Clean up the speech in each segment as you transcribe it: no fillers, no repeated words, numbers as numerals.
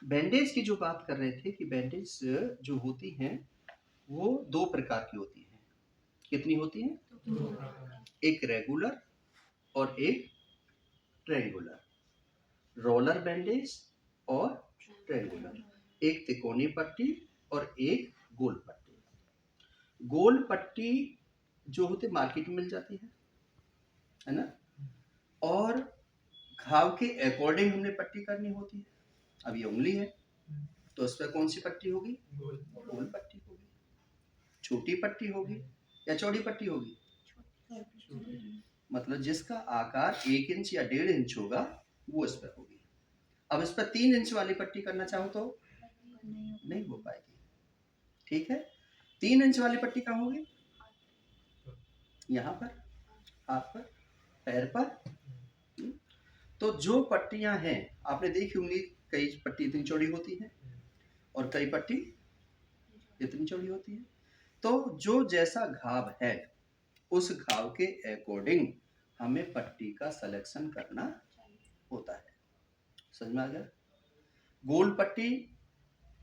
Bandage की जो बात कर रहे थे कि बैंडेज जो होती हैं वो दो प्रकार की होती हैं। कितनी होती हैं? एक रेगुलर और एक ट्रायंगुलर। रोलर बैंडेज और ट्रायंगुलर। एक तिकोनी पट्टी और एक गोल पट्टी। गोल पट्टी जो होती मार्केट में मिल जाती है ना, और घाव के अकॉर्डिंग हमने पट्टी करनी होती है। अब ये उंगली है तो इस पर कौन सी पट्टी होगी? गोल पट्टी होगी। छोटी पट्टी होगी या चौड़ी पट्टी होगी? मतलब जिसका आकार 1 इंच या 1.5 इंच होगा वो इस पर होगी। अब इस पर 3 इंच वाली पट्टी करना चाहो तो नहीं हो पाएगी। ठीक है, 3 इंच वाली पट्टी कहाँ होगी? यहाँ पर, हाथ पर, पैर पर। तो जो पट्टियां हैं आपने देखी होंगी, कई पट्टी इतनी चौड़ी होती है और कई पट्टी इतनी चौड़ी होती है। तो जो जैसा घाव है उस घाव के अकॉर्डिंग हमें पट्टी का सिलेक्शन करना होता है। समझ में आ गया? गोल पट्टी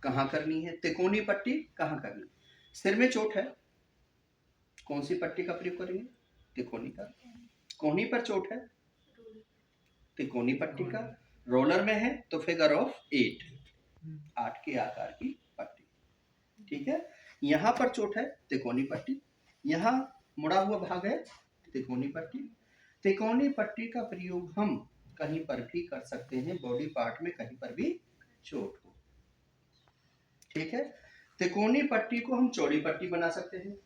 कहाँ करनी है, तिकोनी पट्टी कहाँ करनी है? सिर में चोट है, कौन सी पट्टी का प्रयोग करेंगे? तिकोनी का। कोहनी पर चोट है, तिकोनी पट्टी का। रोलर में है तो फिगर ऑफ 8, 8 के आकार की पट्टी। ठीक है, यहाँ पर चोट है, तिकोनी पट्टी। यहाँ मुड़ा हुआ भाग है, तिकोनी पट्टी। तिकोनी पट्टी का प्रयोग हम कहीं पर भी कर सकते हैं, बॉडी पार्ट में कहीं पर भी चोट हो। ठीक है, तिकोनी पट्टी को हम चौड़ी पट्टी बना सकते हैं।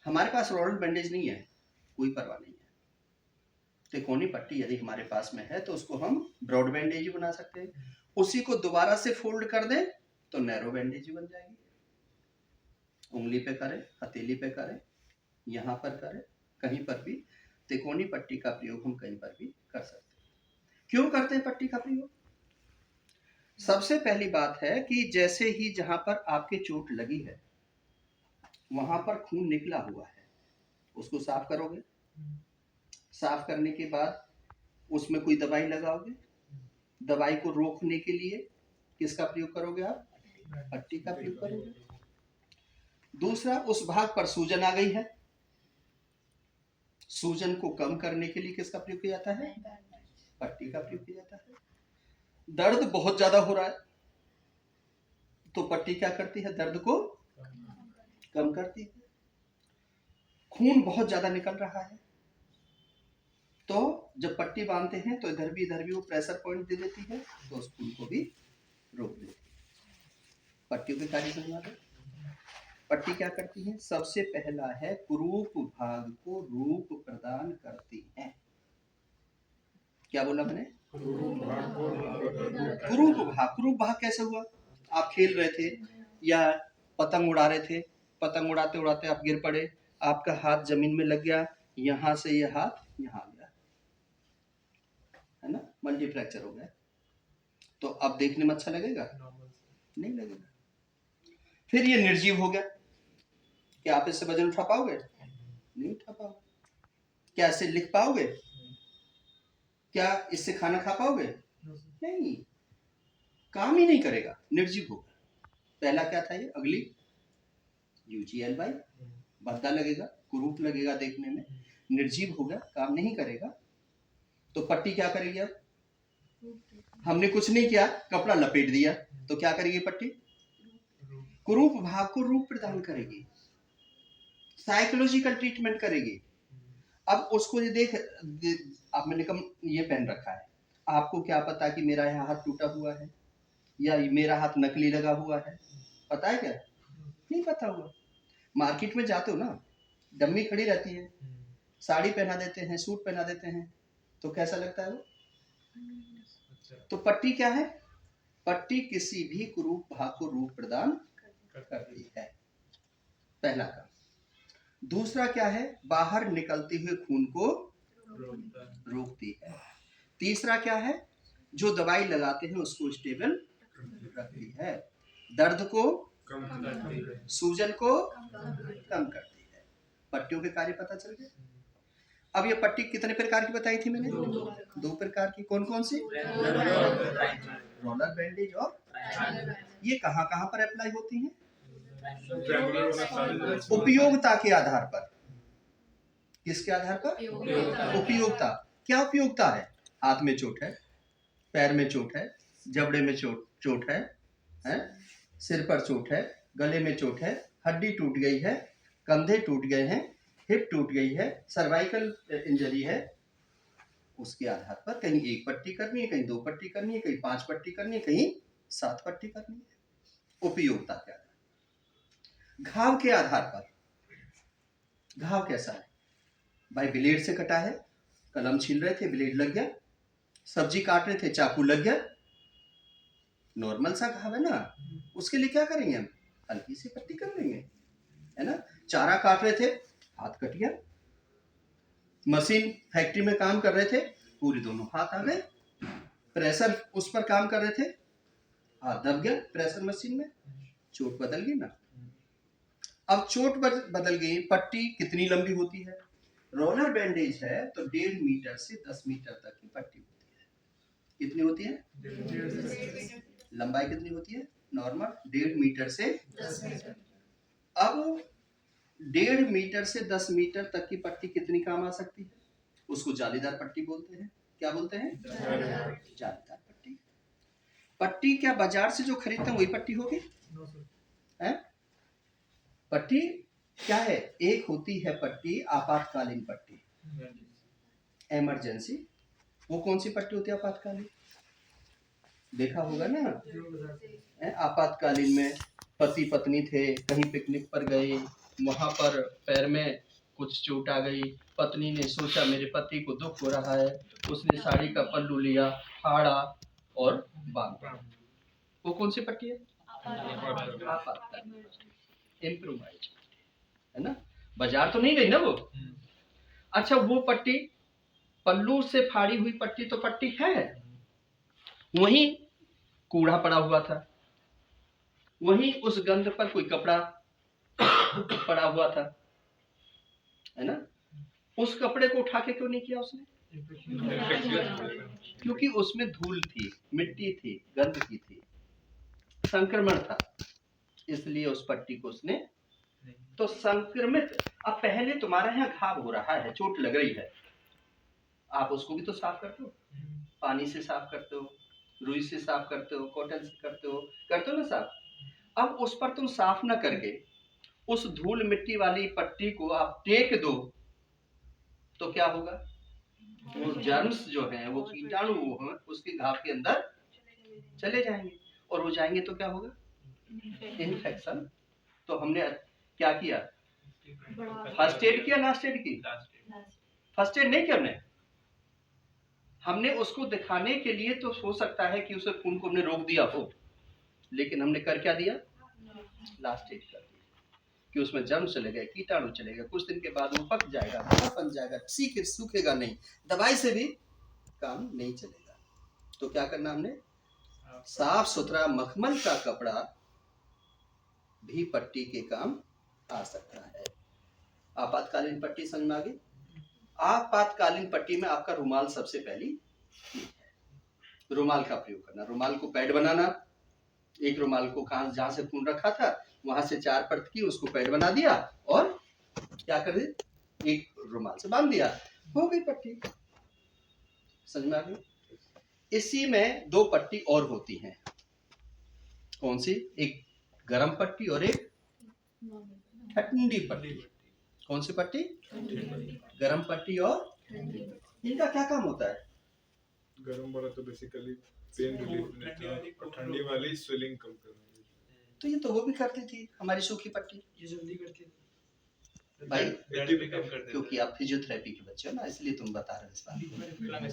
हमारे पास रोलर बैंडेज नहीं है, कोई परवाह नहीं है। तिकोनी पट्टी यदि हमारे पास में है तो उसको हम ब्रॉड बैंडेज बना सकते हैं। उसी को दोबारा से फोल्ड कर दें तो नैरो बैंडेज बन जाएगी। उंगली पे करें, हथेली पे करें, यहाँ पर करें, कहीं पर भी तिकोनी पट्टी का प्रयोग हम कहीं पर भी कर सकते हैं। क्यों करते हैं पट्टी का प्रयोग? सबसे पहली बात है कि जैसे ही जहां पर आपके चोट लगी है वहां पर खून निकला हुआ है, उसको साफ करोगे। साफ करने के बाद उसमें कोई दवाई लगाओगे। दवाई को रोकने के लिए किसका प्रयोग करोगे आप? पट्टी का प्रयोग करोगे। दूसरा, उस भाग पर सूजन आ गई है, सूजन को कम करने के लिए किसका प्रयोग किया जाता है? पट्टी का प्रयोग किया जाता है। दर्द बहुत ज्यादा हो रहा है तो पट्टी क्या करती है? दर्द को कम करती है। खून बहुत ज्यादा निकल रहा है तो जब पट्टी बांधते हैं तो इधर भी वो प्रेशर पॉइंट दे देती है तो उस खून को भी रोक देती है। पट्टियों के कार्य समझ में। पट्टी क्या करती है? सबसे पहला है कुरूप भाग को रूप प्रदान करती है। क्या बोला मैंने? कुरूप भाग कैसे हुआ? आप खेल रहे थे या पतंग उड़ा रहे थे, पतंग उड़ाते उड़ाते आप गिर पड़े, आपका हाथ जमीन में लग गया, यहां से ये हाथ यहां आ गया, है ना, मल्टी फ्रैक्चर हो गया। तो अब देखने में अच्छा लगेगा? नहीं लगेगा। फिर ये निर्जीव हो गया, क्या आप इससे वजन उठा पाओगे? नहीं उठा पाओगे। क्या इससे लिख पाओगे? क्या इससे खाना खा पाओगे? नहीं, काम ही नहीं करेगा, निर्जीव होगा। पहला क्या था ये? अगली यूजीएल बाई, भद्दा लगेगा, कुरूप लगेगा देखने में, निर्जीव होगा, काम नहीं करेगा। तो पट्टी क्या करेगी? अब हमने कुछ नहीं किया, कपड़ा लपेट दिया, तो क्या करेगी पट्टी? कुरूप भाग को रूप प्रदान करेगी, साइकोलॉजिकल ट्रीटमेंट करेगी। अब उसको ये देख, आप मैंने कम ये पहन रखा है, आपको क्या पता कि मेरा यहाँ हाथ टूटा हुआ है या मेरा हाथ नकली लगा हुआ है? पता है क्या? नहीं पता हुआ। मार्केट में जाते हो ना, डम्मी खड़ी रहती है, साड़ी पहना देते हैं, सूट पहना देते हैं, तो कैसा लगता है वो? तो पट्टी क्या है? पट्टी किसी भी कुरूप भाग को रूप प्रदान करती है, पहला काम। दूसरा क्या है? बाहर निकलते हुए खून को रोकती है। तीसरा क्या है? जो दवाई लगाते हैं उसको स्टेबल रखती है, दर्द को कम करती है, सूजन को कम करती है। पट्टियों के कार्य पता चल गए। अब ये पट्टी कितने प्रकार की बताई थी मैंने? दो प्रकार की। कौन कौन सी? रोलर बैंडेज और ये कहाँ कहाँ पर अप्लाई होती हैं? उपयोगिता के आधार पर। किसके आधार पर? उपयोगिता। क्या उपयोगिता है? हाथ में चोट है, पैर में चोट है, जबड़े में चोट है, सिर पर चोट है, गले में चोट है, हड्डी टूट गई है, कंधे टूट गए हैं, हिप टूट गई है, सर्वाइकल इंजरी है, उसके आधार पर कहीं 1 पट्टी करनी है, कहीं 2 पट्टी करनी है, कहीं 5 पट्टी करनी है, कहीं 7 पट्टी करनी है। उपयोगिता के आधार। घाव के आधार पर। घाव कैसा है? भाई ब्लेड से कटा है, कलम छील रहे थे, ब्लेड लग गया, सब्जी काट रहे थे, चाकू लग गया, नॉर्मल सा घाव है ना, उसके लिए क्या करेंगे हम? हल्की सी पट्टी कर लेंगे, है ना। चारा काट रहे थे, हाथ कट गया, मशीन फैक्ट्री में काम कर रहे थे, पूरे दोनों हाथ आ गए, प्रेशर उस पर काम कर रहे थे, हाथ दब गया प्रेशर मशीन में, चोट बदल गई ना। अब चोट बदल गई, पट्टी कितनी लंबी होती है? रोलर बैंडेज है तो 1.5 मीटर से 10 मीटर तक की पट्टी होती है। कितनी होती है? 1.5 लंबाई कितनी होती है? नॉर्मल 1.5 मीटर से 10 मीटर। अब 1.5 मीटर से 10 मीटर तक की पट्टी कितनी काम आ सकती है? उसको जालीदार पट्टी बोलते हैं। क्या बोलते हैं? जालीदार पट्टी। पट्टी क्या बाजार से जो खरीदते हैं वही पट्टी होगी? है? पट्टी क्या है? एक होती है पट्टी आपातकालीन पट्टी, इमरजेंसी। वो कौन सी पट्टी होती है आपातकालीन? देखा होगा ना, आपातकालीन में पति पत्नी थे, कहीं पिकनिक पर गए, वहां पर पैर में कुछ चोट आ गई, पत्नी ने सोचा मेरे पति को दुख हो रहा है, उसने साड़ी का पल्लू लिया, फाड़ा और बांधा। वो कौन सी पट्टी है? आपातकालीन, इम्प्रोवाइज, है ना। बाजार तो नहीं गई ना वो। अच्छा, वो पट्टी पल्लू से फाड़ी हुई पट्टी तो पट्टी है, वहीं कूड़ा पड़ा हुआ था, वहीं उस गंध पर कोई कपड़ा पड़ा हुआ था, है ना। उस कपड़े को उठा के क्यों नहीं किया उसने? क्योंकि उसमें धूल थी, मिट्टी थी, गंध की थी, संक्रमण था, इसलिए उस पट्टी को उसने तो संक्रमित। अब पहले तुम्हारे यहाँ घाव हो रहा है, चोट लग रही है, आप उसको भी तो साफ करते हो, पानी से साफ करते हो, रुई से साफ करते हो, कॉटन से करते हो ना साफ। अब उस पर तुम साफ ना करके उस धूल मिट्टी वाली पट्टी को आप टेक दो तो क्या होगा? वो जर्म्स जो हैं, वो कीटाणु हैं, उसके घाव के अंदर चले जाएंगे, और हो जाएंगे तो क्या होगा? इन्फेक्शन। तो हमने क्या किया? फर्स्ट एड किया, लास्ट एड की? फर्स्ट एड नहीं किया हमने उसको दिखाने के लिए, तो हो सकता है कि उसे खून को हमने रोक दिया हो, लेकिन हमने कर क्या दिया? लास्ट एड कर दिया, कि उसमें जर्म चले गए, कीटाणु चले गए, कुछ दिन के बाद वो पक जाएगा, बन जाएगा, सूखेगा नहीं, दवाई से भी काम नहीं चलेगा। तो क्या करना हमने? साफ सुथरा मखमल का कपड़ा भी पट्टी के काम आ सकता है। आपातकालीन पट्टी समझ में आ गई? आपातकालीन पट्टी में आपका रुमाल सबसे पहली रुमाल का प्रयोग करना, रुमाल को पैड बनाना, एक रुमाल को जहां से खून रखा था वहां से 4 परत की उसको पैड बना दिया और क्या कर दिया? एक रुमाल से बांध दिया, हो गई पट्टी। समझ में आ गई? इसी में 2 पट्टी और होती हैं। कौन सी? एक गरम पट्टी और एक ठंडी पट्टी। कौन सी पट्टी? गरम पट्टी और इनका क्या काम होता है? गरम वाला तो बेसिकली पेन रिलीफ देता है और ठंडी वाली स्वेलिंग कम करना। तो ये तो वो भी करती थी हमारी सूखी पट्टी, ये जल्दी करती थी भाई, क्योंकि आप फिजियोथेरेपी के बच्चे हो ना, इसलिए तुम बता रहे हो इस बात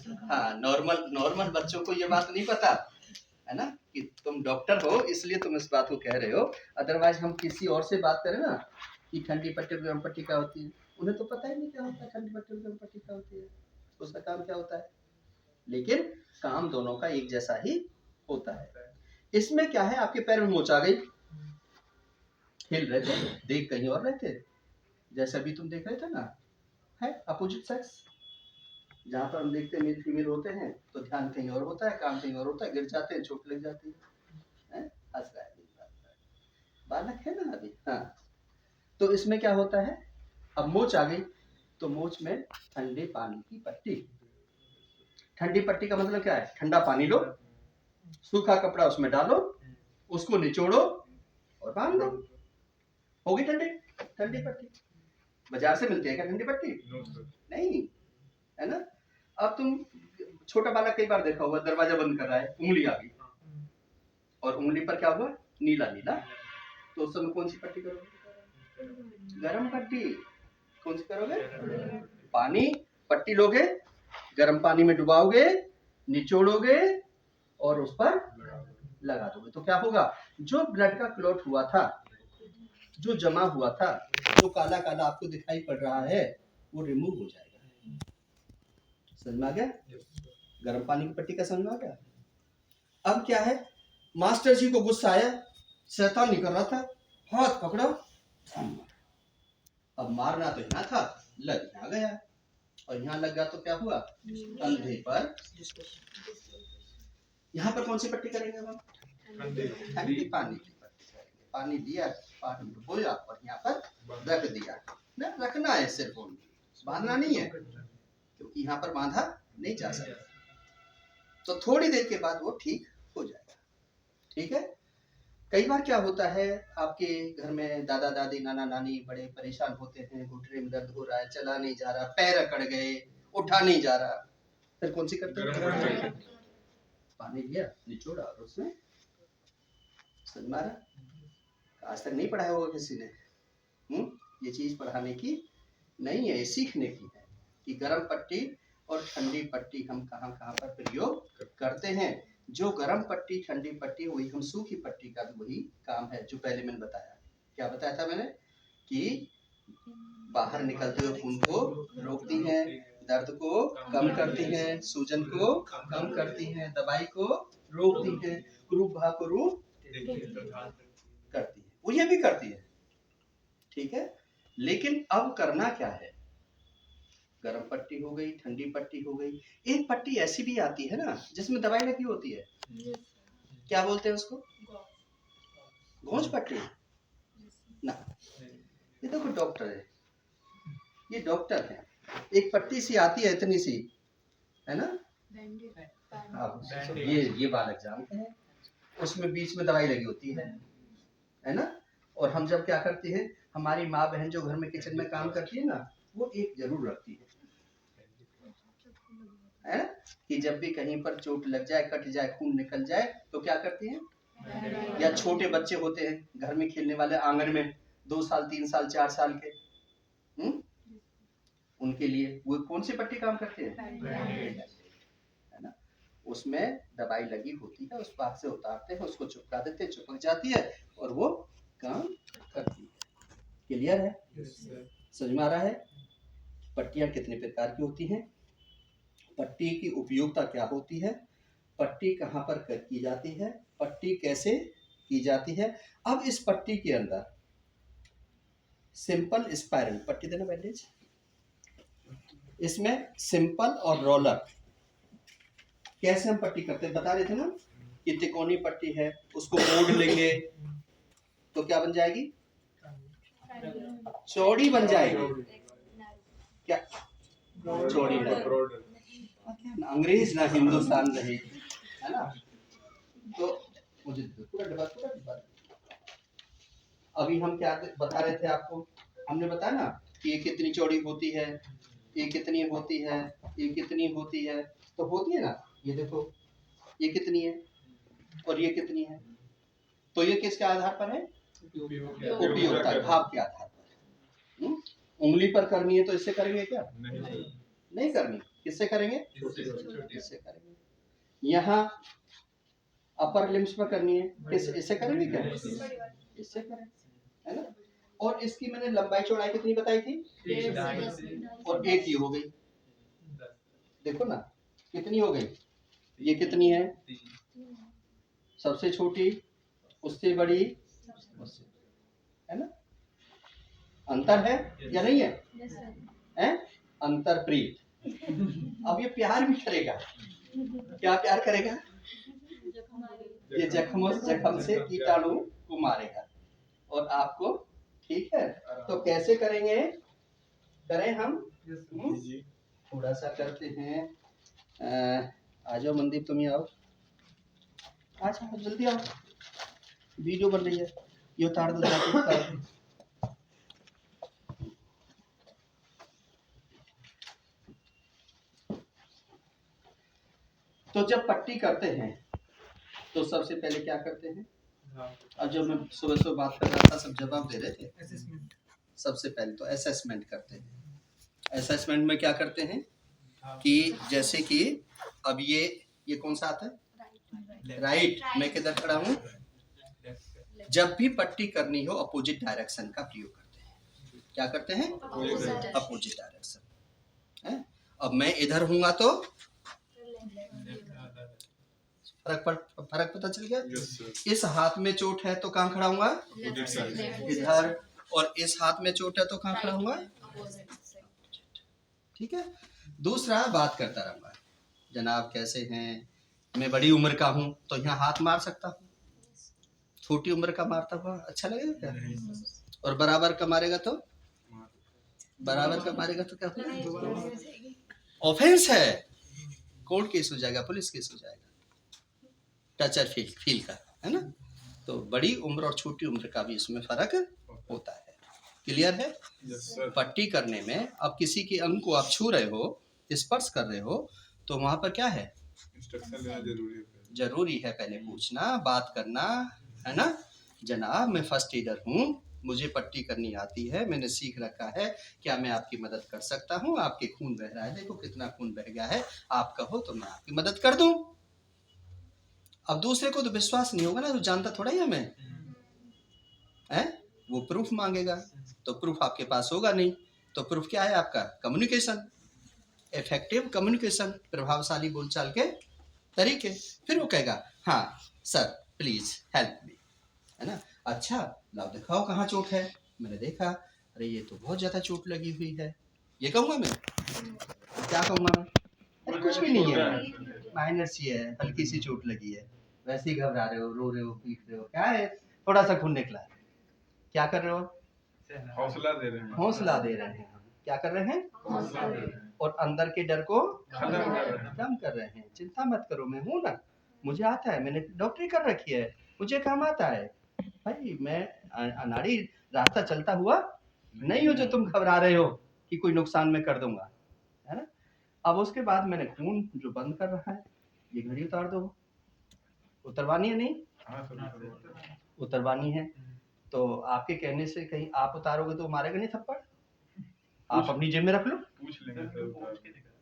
को। हाँ, नॉर्मल बच्चों को ये बात नहीं पता है ना, कि तुम डॉक्टर हो इसलिए तुम इस बात को कह रहे हो। अदरवाइज हम किसी और से बात करें ना कि ठंडी पट्टी और गर्म पट्टी क्या होती है, उन्हें तो पता ही नहीं क्या होता है ठंडी पट्टी और गर्म पट्टी क्या होती है, उसका काम क्या होता है। लेकिन काम दोनों का एक जैसा ही होता है। इसमें क्या है, आपके पैर में मोच आ गई, हिल रहे थे, देख कहीं और रहे थे, जैसे अभी तुम देख रहे थे ना, है अपोजिट सेक्स, जहाँ पर हम देखते हैं मेल फीमेल होते हैं तो ध्यान कहीं और होता है, काम कहीं और होता है, गिर जाते हैं, चोट लग जाती है, हंस रहा है बालक है ना अभी। हाँ, तो इसमें क्या होता है, अब मोच आ गई तो मोच में ठंडे पानी की पट्टी। ठंडी पट्टी का मतलब क्या है, ठंडा पानी लो, सूखा कपड़ा उसमें डालो, उसको निचोड़ो और बांध दो, होगी ठंडी ठंडी पट्टी। बाजार से मिलती है क्या ठंडी पट्टी? नहीं, है ना। अब तुम छोटा बालक कई बार देखा होगा, दरवाजा बंद कर रहा है, उंगली आ गई और उंगली पर क्या हुआ, नीला नीला, तो उस समय कौन सी पट्टी करोगे? गरम पट्टी। कौन सी करोगे? पानी, पट्टी लोगे, गर्म पानी में डुबाओगे, निचोड़ोगे और उस पर लगा दोगे, तो क्या होगा, जो ब्लड का क्लॉट हुआ था, जो जमा हुआ था, जो काला काला आपको दिखाई पड़ रहा है, वो रिमूव हो जाएगा। समझ में आ गया? गर्म पानी की पट्टी का समझ में आ गया? अब क्या है, मास्टर जी को गुस्सा आया, शैतान निकल रहा था, हाथ पकड़ा, अब मारना तो यहाँ था, लग यहाँ गया, और यहाँ लग गया तो क्या हुआ, कंधे पर। यहाँ पर कौन सी पट्टी करेंगे हम? ठंडी पानी की पट्टी करेंगे। पानी लिया, पानी डुबोया और यहाँ पर रख दिया ना, रखना है सिर्फ, बांधना नहीं है, क्योंकि यहाँ पर बांधा नहीं जा सकता। तो थोड़ी देर के बाद वो ठीक हो जाएगा। ठीक है। कई बार क्या होता है, आपके घर में दादा दादी नाना नानी बड़े परेशान होते हैं, घुटने में दर्द हो रहा है, चला नहीं जा रहा, पैर अकड़ गए, उठा नहीं जा रहा, फिर कौन सी करते हैं? पानी लिया, निचोड़ा और उसमें, समझ में आ रहा? आज तक नहीं पढ़ाया होगा किसी ने। ये चीज पढ़ाने की नहीं है, सीखने की है कि गर्म पट्टी और ठंडी पट्टी हम कहाँ कहाँ पर प्रयोग करते हैं। जो गर्म पट्टी ठंडी पट्टी, वही हम सूखी पट्टी का भी वही काम है जो पहले मैंने बताया। क्या बताया था मैंने, कि बाहर निकलते हुए खून को रोकती हैं, दर्द को कम करती हैं, सूजन को कम करती हैं, दवाई को रोकती हैं, क्रूप भाव को रूप करती है, वो ये भी करती है। ठीक है। लेकिन अब करना क्या है, गर्म पट्टी हो गई, ठंडी पट्टी हो गई, एक पट्टी ऐसी भी आती है ना जिसमें दवाई लगी होती है, क्या बोलते हैं उसको? गौज पट्टी ना। ये देखो डॉक्टर है, ये डॉक्टर है, एक पट्टी सी आती है इतनी सी, है ना। ये बालक जानते हैं, उसमें बीच में दवाई लगी होती है ना। और हम जब क्या करते हैं, हमारी माँ बहन जो घर में किचन में काम करती है ना, वो एक जरूर रखती है कि जब भी कहीं पर चोट लग जाए, कट जाए, खून निकल जाए, तो क्या करती हैं? या छोटे बच्चे होते हैं घर में खेलने वाले, आंगन में 2 साल 3 साल 4 साल के, उनके लिए वो कौन सी पट्टी काम करते हैं? है ना। उसमें दवाई लगी होती है, उस भाग से उतारते हैं, उसको चिपका देते हैं, चिपक जाती है और वो काम करती है। क्लियर है? समझ में आ रहा है? पट्टियां कितने प्रकार की होती हैं, पट्टी की उपयोगिता क्या होती है, पट्टी कहाँ पर की जाती है, पट्टी कैसे की जाती है। अब इस पट्टी के अंदर सिंपल स्पाइरल पट्टी देना, बैंडेज, इसमें सिंपल और रोलर कैसे हम पट्टी करते हैं, बता रहे थे ना कि तिकोनी पट्टी है, उसको मोड़ लेंगे तो क्या बन जाएगी, चौड़ी बन जाएगी। क्या चौड़ी नहीं, अंग्रेज ना हिंदुस्तान रहे, है ना। तो मुझे पूरा डिब्बा। अभी हम क्या बता रहे थे आपको, हमने बताया ना कि ये कितनी चौड़ी होती है, ये कितनी होती है, ये कितनी होती है, तो होती है ना, ये देखो ये कितनी है और ये कितनी है, तो ये किसके आधार पर है, उपयोगिता भाव के आधार पर। उंगली पर करनी है तो इससे करेंगे क्या, नहीं करनी, किससे करेंगे, इससे करेंगे। यहाँ अपर लिम्स पर करनी है, इससे करेंगे क्या, इससे करें, है ना। और इसकी मैंने लंबाई चौड़ाई कितनी बताई थी, और एक ही हो गई, देखो ना कितनी हो गई, ये कितनी है, सबसे छोटी, उससे बड़ी, है ना। अंतर है या नहीं है, हैं? अंतर प्रीत, अब ये प्यार भी करेगा। क्या प्यार करेगा? ये जख्म से कीटाणु को मारेगा और आपको, ठीक है। तो कैसे करेंगे? करें हम? जी थोड़ा सा करते हैं। आ जाओ मनदीप, तुम ही आओ। अच्छा जल्दी आओ, वीडियो बन रही है। ये उतार दो जाके, उतार दो। तो जब पट्टी करते हैं तो सबसे पहले क्या करते हैं? अब जब मैं सुबह सुबह बात कर रहा था, सब जवाब दे रहे थे। सबसे पहले तो असेसमेंट करते हैं। असेसमेंट में क्या करते हैं कि जैसे कि अब ये कौन सा आता है? राइट। मैं किधर खड़ा हूँ? जब भी पट्टी करनी हो अपोजिट डायरेक्शन का प्रयोग करते हैं। क्या करते हैं? Opposite direction. अब मैं इधर हूँगा तो फर्क पता चल गया। इस हाथ में चोट है तो कहाँ खड़ा हूँगा? इधर। और इस हाथ में चोट है तो कहाँ खड़ा हूँगा? ठीक है। दूसरा, बात करता रहूंगा, जनाब कैसे हैं, मैं बड़ी उम्र का हूँ तो यहाँ हाथ मार सकता हूँ, छोटी उम्र का मारता हुआ अच्छा लगेगा क्या? और बराबर का मारेगा तो? बराबर का मारेगा तो क्या होगा? ऑफेंस है, कोर्ट केस हो जाएगा, पुलिस केस हो जाएगा। टच और फील का, है ना? तो बड़ी उम्र और छोटी उम्र का भी इसमें फर्क होता है। क्लियर है? पट्टी करने में अब किसी के अंग को आप छू रहे हो, स्पर्श कर रहे हो, तो वहां पर क्या है? इंस्ट्रक्शन लेना जरूरी है पहले पूछना, बात करना, है ना? जनाब मैं फर्स्ट एडर हूँ, मुझे पट्टी करनी आती है, मैंने सीख रखा है, क्या मैं आपकी मदद कर सकता हूँ? आपके खून बह रहा है, देखो कितना खून बह गया है, आप कहो तो मैं आपकी मदद कर दूं। अब दूसरे को तो विश्वास नहीं होगा ना, तो जानता थोड़ा ही हमें है, वो प्रूफ मांगेगा, तो प्रूफ आपके पास होगा नहीं। तो प्रूफ क्या है आपका? कम्युनिकेशन, इफेक्टिव कम्युनिकेशन, प्रभावशाली बोलचाल के तरीके। फिर वो कहेगा हाँ सर प्लीज हेल्प मी, है ना? अच्छा लाओ दिखाओ कहाँ चोट है। मैंने देखा, अरे ये तो बहुत ज्यादा चोट लगी हुई है। ये कहूंगा मैं? क्या कहूंगा मैं? अरे कुछ भी नहीं है, माइनर सी है, हल्की सी चोट लगी है, वैसे ही घबरा रहे हो, रो रहे हो, पीट रहे हो, क्या है, थोड़ा सा खून निकला है, क्या कर रहे हो? हौसला दे रहे हैं। हौसला दे रहे हैं। क्या कर रहे हैं? हौसला दे रहे हैं। और अंदर के डर को खत्म कर रहे हैं। चिंता मत करो, मैं हूं ना, मुझे आता है, मैंने डॉक्टरी कर रखी है, मुझे काम आता है भाई। मैं अनाड़ी रास्ता चलता हुआ नहीं हो जो तुम घबरा रहे हो कि कोई नुकसान मैं कर दूंगा, है ना? अब उसके बाद मैंने खून जो बंद कर रहा है, ये घड़ी उतार दो। उतरवानी है नहीं? उतरवानी है। तो आपके कहने से कहीं आप उतारोगे तो मारेगा नहीं थप्पड़? आप अपनी जेब में रख लो, पूछ लेंगे सर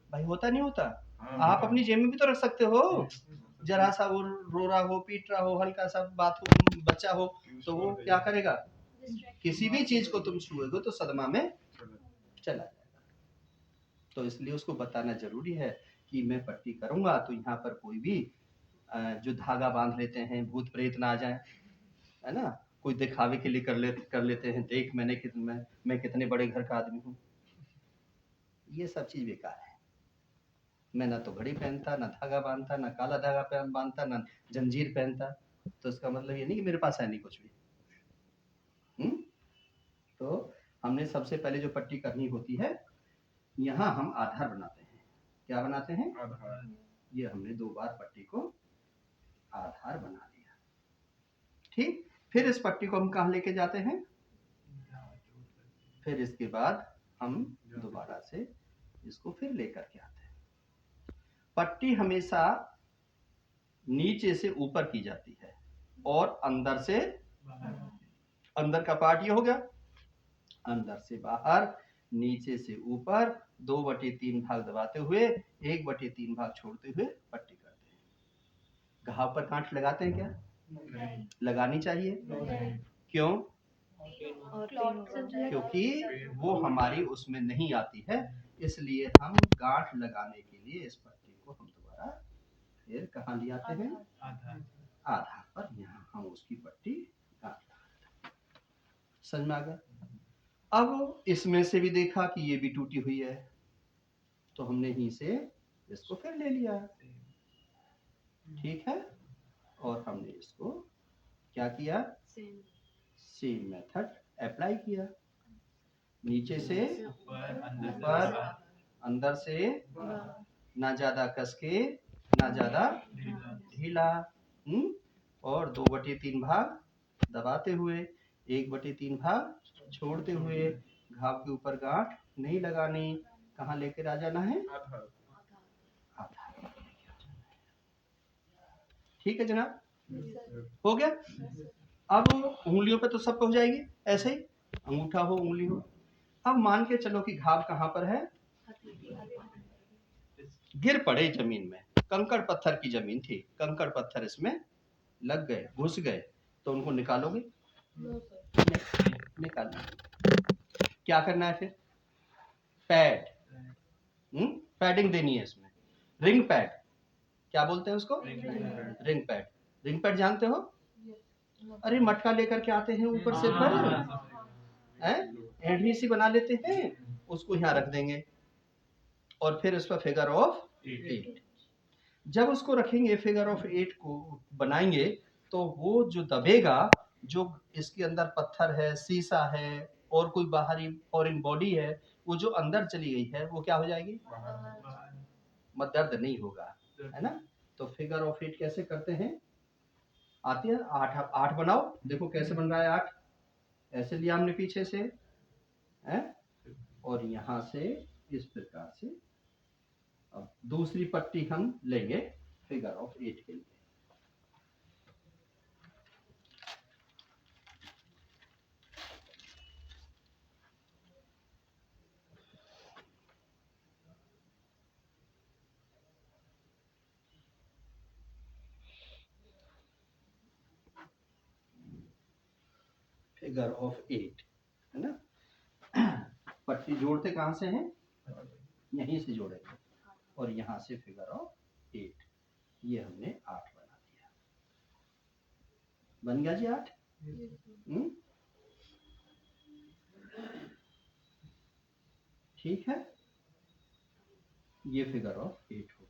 भाई होता नहीं होता। हाँ, आप अपनी जेब में भी तो रख सकते हो। जरा सा वो रो रहा हो, पीट रहा हो, हल्का सा बात हो, बच्चा हो, तो वो क्या करेगा? किसी भी चीज को तुम छुएगे तो सदमा में चला जाएगा। तो इसलिए उसको बताना जरूरी है कि मैं पट्टी करूंगा तो यहाँ पर कोई भी जो धागा बांध लेते हैं, भूत प्रेत ना आ जाए, है ना? कोई दिखावे के लिए कर लेते हैं, देख मैं कितने बड़े घर का आदमी हूँ। ये सब चीज बेकार है। मैं ना तो घड़ी पहनता, ना धागा बांधता, ना काला धागा बांधता, ना जंजीर पहनता, तो इसका मतलब ये नहीं कि मेरे पास है नहीं कुछ भी। तो हमने सबसे पहले जो पट्टी करनी होती है, यहाँ हम आधार बनाते हैं। क्या बनाते हैं? आधार। ये हमने 2 बार पट्टी को आधार बना लिया, ठीक। फिर इस पट्टी को हम कहाँ लेके जाते हैं? फिर इसके बाद हम दोबारा से इसको फिर लेकर के आते हैं। पट्टी हमेशा नीचे से ऊपर की जाती है और अंदर से, अंदर का पार्ट ये हो गया, अंदर से बाहर, नीचे से ऊपर, 2/3 भाग दबाते हुए 1/3 भाग छोड़ते हुए पट्टी करते हैं। घाव पर गांठ लगाते हैं क्या? नहीं। लगानी चाहिए। नहीं। क्यों? क्योंकि वो हमारी उसमें नहीं आती है, इसलिए हम गांठ लगाने के लिए इस पट्टी को हम दोबारा फिर कहाँ ले आते हैं? आधार पर। यहाँ हम उसकी पट्टी गांठ, समझ में आ गया? अब इसमें से भी देखा कि ये भी टूटी हुई है, तो हमने यहीं से इसको फिर ले लिया, ठीक है। और हमने इसको क्या किया, सेम मेथड अप्लाई किया, नीचे से ऊपर, अंदर से ना ज्यादा कसके ना ज्यादा ढीला, और 2/3 भाग दबाते हुए, 1/3 भाग छोड़ते हुए, घाव के ऊपर गांठ नहीं लगानी, कहाँ लेकर आ जाना है, आधा, ठीक है जनाब, हो गया। अब उंगलियों पे तो सब हो जाएगी ऐसे ही, अंगूठा हो उंगली हो। अब मान के चलो कि घाव कहाँ पर है, गिर पड़े जमीन में, कंकड़ पत्थर की जमीन थी, कंकड़ पत्थर इसमें लग गए, घुस गए, तो उनको निकालोगे, निकालना, क्या करना है फिर, पैड, पैडिंग देनी है इसमें, रिंग पैड, क्या बोलते हैं उसको, रिंग पैड। रिंग पैड जानते हो, अरे मटका लेकर के आते हैं ऊपर से पर एंडनी सी बना लेते हैं, उसको यहाँ रख देंगे और फिर इस पर फिगर ऑफ 8। जब उसको रखेंगे फिगर ऑफ 8 को बनाएंगे, तो वो जो दबेगा, जो इसके अंदर पत्थर है, सीसा है और कोई बाहरी फॉरेन बॉडी है, वो जो अंदर चली गई है वो क्या हो जाएगी, मत दर्द नहीं होगा, है ना। तो फिगर ऑफ 8 कैसे करते हैं, आती है, 8 बनाओ, देखो कैसे बन रहा है 8, ऐसे लिया हमने पीछे से, है, और यहाँ से इस प्रकार से। अब दूसरी पट्टी हम लेंगे फिगर ऑफ 8 के लिए, फिगर ऑफ 8, है ना। पट्टी जोड़ते कहाँ से हैं, यहीं से जोड़ेंगे, और यहाँ से फिगर ऑफ 8, ये हमने 8 बना दिया, बन गया जी 8। ठीक है, ये फिगर ऑफ 8 हो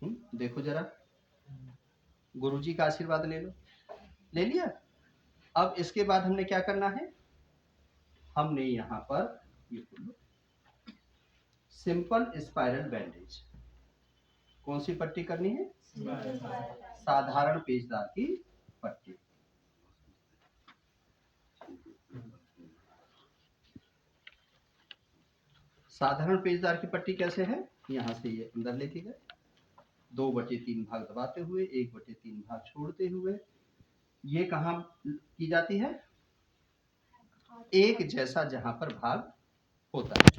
गई। देखो जरा, गुरुजी का आशीर्वाद ले लो, ले लिया। अब इसके बाद हमने क्या करना है, हमने यहाँ पर ये बोलो सिंपल स्पाइरल बैंडेज, कौन सी पट्टी करनी है, साधारण पेचदार की पट्टी। साधारण पेचदार की पट्टी कैसे है, यहाँ से ये अंदर लेके गए, 2/3 भाग दबाते हुए, 1/3 भाग छोड़ते हुए, ये कहाँ की जाती है, एक जैसा जहां पर भाग होता है,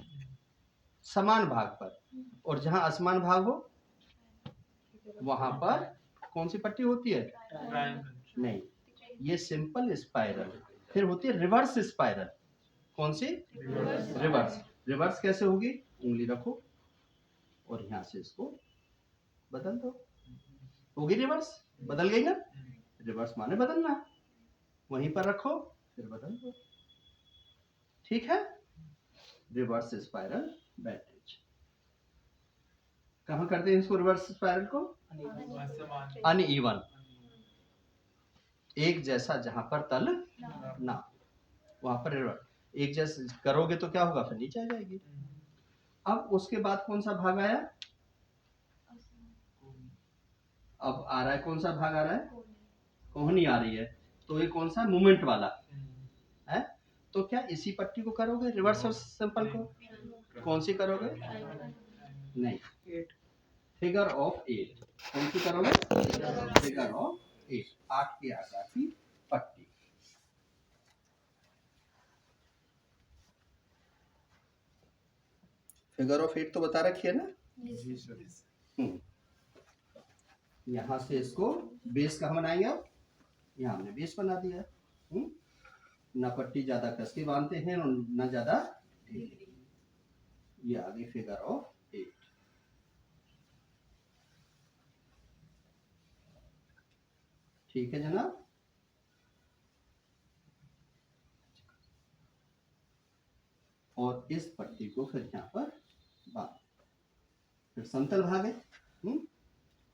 समान भाग पर, और जहां असमान भाग हो वहां पर कौन सी पट्टी होती है, नहीं, ये सिंपल स्पाइरल। फिर होती है रिवर्स स्पाइरल, कौन सी, रिवर्स। रिवर्स कैसे होगी, उंगली रखो और यहाँ से इसको बदल दो, होगी रिवर्स, बदल गई ना, रिवर्स माने बदलना, वहीं पर रखो फिर बदल दो, ठीक है। रिवर्स स्पाइरल बैंडेज कहाँ करते हैं इसको, रिवर्स स्पाइरल को, अनइवन, एक जैसा जहां पर तल ना, वहां पर रिवर्स, एक जैसा करोगे तो क्या होगा, फिर नीचे आ जाएगी। अब उसके बाद कौन सा भाग आया, अब आ रहा है, कौन सा भाग आ रहा है, कोहनी आ रही है, तो ये कौन सा मूवमेंट वाला है, तो क्या इसी पट्टी को करोगे, रिवर्स और सिंपल को, कौन सी करोगे, नहीं, फिगर ऑफ 8, कौन सी करोगे, फिगर ऑफ 8, 8 के आकार की पट्टी। फिगर ऑफ 8 तो बता रखी है ना, जी सर। यहाँ से इसको बेस कहाँ बनाएंगे, अब यहाँ हमने बेस बना दिया, ना पट्टी ज्यादा कस के बांधते हैं और ना ज्यादा ढीली, ये आ गई फिगर ऑफ 8। ठीक है जनाब, और इस पट्टी को फिर यहाँ पर बांध, फिर समतल भागे।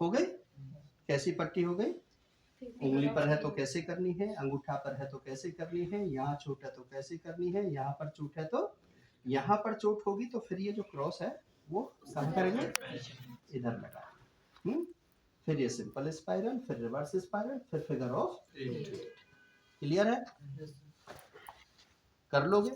हो गई? कैसी पट्टी हो गई? उंगली पर है तो कैसे करनी है, अंगूठा पर है तो कैसे करनी है, यहाँ चोट है तो कैसे करनी है, यहाँ पर चोट है तो, यहाँ पर चोट होगी तो फिर ये जो क्रॉस है वो कहाँ करेंगे? इधर लगा। फिर ये सिंपल स्पाइरल, फिर रिवर्स स्पाइरल, फिर फिगर ऑफ 8। क्लियर है? कर लोगे?